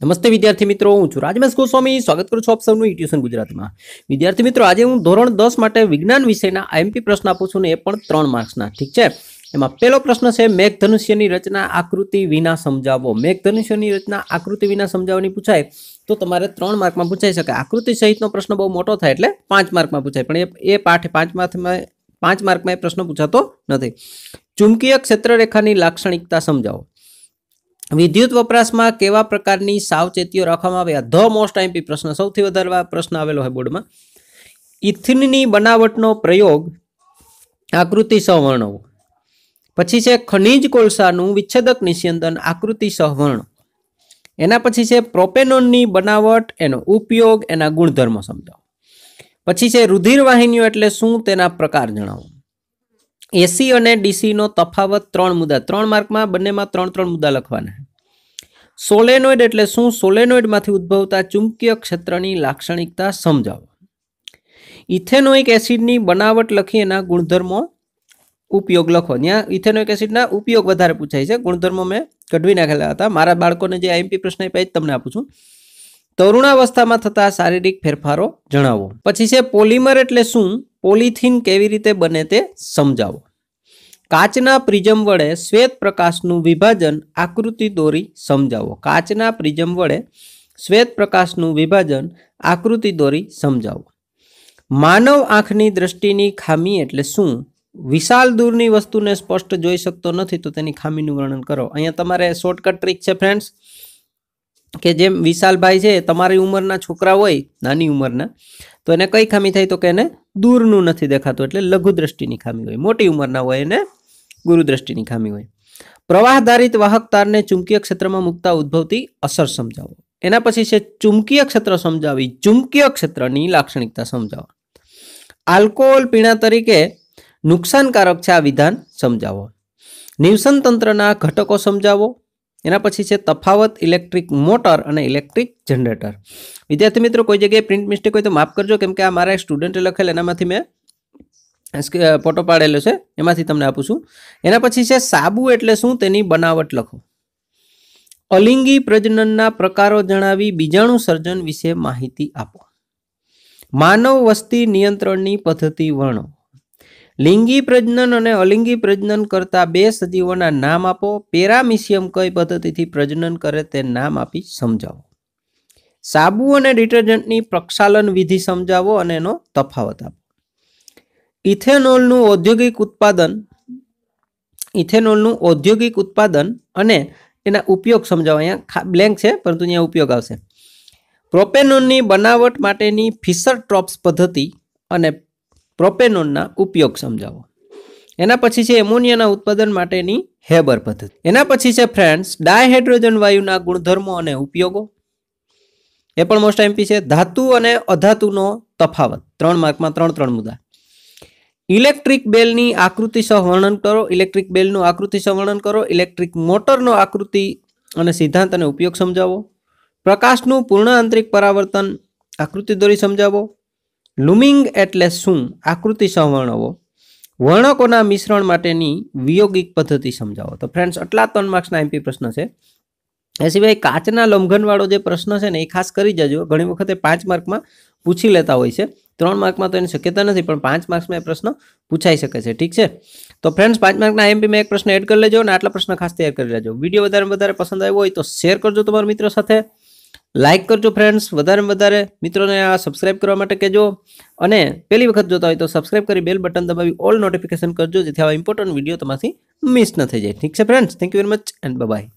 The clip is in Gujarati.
નમસ્તે વિદ્યાર્થી મિત્રો, હું છું રાજમેશ ગોસ્વામી. સ્વાગત કરું છું આપ સૌનું ટ્યુશન ગુજરાતીમાં. વિદ્યાર્થી મિત્રો, આજે હું ધોરણ 10 માટે વિજ્ઞાન વિષયના આઈએમપી પ્રશ્ન આપું છું ને એ પણ 3 માર્ક્સના. ઠીક છે. એમાં પહેલો પ્રશ્ન છે, મેઘધનુષ્યની રચના આકૃતિ વિના સમજાવો. મેઘધનુષ્યની રચના આકૃતિ વિના સમજાવવાની પૂછાય તો તમારે 3 માર્કમાં પૂછાઈ શકે. આકૃતિ સહિતનો પ્રશ્ન બહુ મોટો થાય એટલે 5 માર્કમાં પૂછાય, પણ એ પાઠે 5 માર્કમાં એ પ્રશ્ન પૂછાતો નથી. ચુંબકીય ક્ષેત્રરેખાની લાક્ષણિકતા સમજાવો. વિદ્યુત વપરાશમાં કેવા પ્રકારની સાવચેતીઓ રાખવામાં આવે? ધ મોસ્ટ આઈએમપી પ્રશ્ન, સૌથી વધારે પ્રશ્ન આવેલો હોય બોર્ડમાં. ઇથિનની બનાવટનો પ્રયોગ આકૃતિ સહ વર્ણવો. પછી છે ખનિજ કોલસાનું વિચ્છેદક નિસ્યંદન આકૃતિ સહ વર્ણવો. એના પછી છે પ્રોપેનોનની બનાવટ, એનો ઉપયોગ, એના ગુણધર્મો સમજાવો. પછી છે રુધિર વાહિનીઓ એટલે શું, તેના પ્રકાર જણાવો. એસી અને ડીસીનો તફાવત 3 મુદ્દા, 3 માર્કમાં બંનેમાં 3 મુદ્દા લખવાના. સોલેનોઇડ એટલે શું, સોલેનોઇડમાંથી ઉદ્ભવતા ચુંબકીય ક્ષેત્રની લાક્ષણિકતા સમજાવો. ઇથેનોઇક એસિડની બનાવટ લખી એના ગુણધર્મો ઉપયોગ લખો. ત્યાં ઇથેનોઇક એસિડના ઉપયોગ વધારે પૂછાય છે, ગુણધર્મો મેં કઢવી નાખેલા હતા. મારા બાળકોને જે આઈએમપી પ્રશ્ન આપ્યા જ તમને આપું છું. તરુણાવસ્થામાં થતા શારીરિક ફેરફારો જણાવો. પછી છે પોલિમર એટલે શું, પોલિથીન કેવી રીતે બને તે સમજાવો. કાચના પ્રિઝમ વડે શ્વેત પ્રકાશનું વિભાજન આકૃતિ દોરી સમજાવો. કાચના પ્રિઝમ વડે શ્વેત પ્રકાશનું વિભાજન આકૃતિ દોરી સમજાવો. માનવ આંખની દ્રષ્ટિની ખામી એટલે શું, વિશાળ દૂરની વસ્તુને સ્પષ્ટ જોઈ શકતો નથી તો તેની ખામીનું વર્ણન કરો. અહીંયા તમારે શોર્ટકટ ટ્રીક છે ફ્રેન્ડ્સ, કે જેમ વિશાલભાઈ છે તમારી ઉંમરના છોકરા હોય, નાની ઉંમરના, તો એને કઈ ખામી થાય તો કે એને દૂરનું નથી દેખાતું એટલે લઘુ દ્રષ્ટિની ખામી હોય. મોટી ઉંમરના હોય એને ગુરુદ્રષ્ટિની ખામી હોય. પ્રવાહધારિત વાહક તારને ચુંબકીય ક્ષેત્રમાં મૂકતા ઉદ્ભવતી અસર સમજાવો. એના પછી છે ચુંબકીય ક્ષેત્ર સમજાવી, ચુંબકીય ક્ષેત્રની લાક્ષણિકતા સમજાવો. આલ્કોહોલ પીણા તરીકે નુકસાનકારક છે, આ વિધાન સમજાવો. નિવસન તંત્રના ઘટકો સમજાવો. એના પછી છે તફાવત ઇલેક્ટ્રિક મોટર અને ઇલેક્ટ્રિક જનરેટર. વિદ્યાર્થી મિત્રો, કોઈ જગ્યાએ પ્રિન્ટ મિસ્ટેક હોય તો માફ કરજો, કેમ કે આ મારા સ્ટુડન્ટે લખેલ એનામાંથી મેં ફોટો પાડેલો છે, એમાંથી તમને આપું છું. એના પછી છે સાબુ એટલે શું, તેની બનાવટ લખો. અલિંગી પ્રજનનના પ્રકારો જણાવી બીજાણુ સર્જન વિશે માહિતી આપો. માનવ વસ્તી નિયંત્રણની પદ્ધતિ વર્ણવો. લિંગી પ્રજનન અને અલિંગી પ્રજનન કરતા 2 સજીવોના નામ આપો. પેરામિશિયમ કઈ પદ્ધતિથી પ્રજનન કરે તે નામ આપી સમજાવો. સાબુ અને ડિટર્જન્ટની પ્રક્ષાલન વિધિ સમજાવો અને એનો તફાવત આપો. ઇથેનોલનું ઔદ્યોગિક ઉત્પાદન અને એના ઉપયોગ સમજાવો. અહીંયા બ્લેન્ક છે પરંતુ અહીંયા ઉપયોગ આવશે. પ્રોપેનોનની બનાવટ માટેની ફિશર ટ્રોપ્સ પદ્ધતિ અને પ્રોપેનોનના ઉપયોગ સમજાવો. એના પછી છે એમોનિયાના ઉત્પાદન માટેની હેબર પદ્ધતિ. એના પછી છે ફ્રેન્ડ્સ ડાયહાઇડ્રોજન વાયુના ગુણધર્મો અને ઉપયોગો. એ પણ મોસ્ટ આઈએમપી છે. ધાતુ અને અધાતુનો તફાવત, 3 માર્કમાં 3 મુદ્દા. ઇલેક્ટ્રિક બેલની આકૃતિ સહ વર્ણન કરો. ઇલેક્ટ્રિક બેલનું આકૃતિ સહ વર્ણન કરો. ઇલેક્ટ્રિક મોટરનો આકૃતિ અને સિદ્ધાંત અને ઉપયોગ સમજાવો. પ્રકાશનું પૂર્ણ આંતરિક પરાવર્તન આકૃતિ દોરી સમજાવો. લુમિંગ એટલે શું, આકૃતિ સહ વર્ણવો. વર્ણકોના મિશ્રણ માટેની વિયોગિક પદ્ધતિ સમજાવો. તો ફ્રેન્ડ્સ, આટલા 3 માર્ક્સના આઈએમપી પ્રશ્ન છે. એ સિવાય કાચના લંઘનવાળો જે પ્રશ્ન છે ને એ ખાસ કરી જજો. ઘણી વખતે 5 માર્કમાં પૂછી લેતા હોય છે. 3 માર્કમાં તો એની શક્યતા નથી, પણ 5 માર્ક્સમાં એ પ્રશ્ન પૂછાઈ શકે છે. ઠીક છે. તો ફ્રેન્ડ્સ, 5 માર્કના આઈએમપીમાં એક પ્રશ્ન એડ કરી લેજો અને આટલા પ્રશ્ન ખાસ તૈયાર કરી લેજો. વિડીયો વધારે પસંદ આવ્યો હોય તો શેર કરજો તમારા મિત્રો સાથે, લાઇક કરજો ફ્રેન્ડ્સ. વધારે મિત્રોને આ સબસ્ક્રાઇબ કરવા માટે કહેજો, અને પહેલી વખત જોતા હોય તો સબસ્ક્રાઇબ કરી બેલ બટન દબાવી ઓલ નોટિફિકેશન કરજો, જેથી આવા ઇમ્પોર્ટન્ટ વિડીયો તમારાથી મિસ ન થઈ જાય. ઠીક છે friends, thank you very much and by.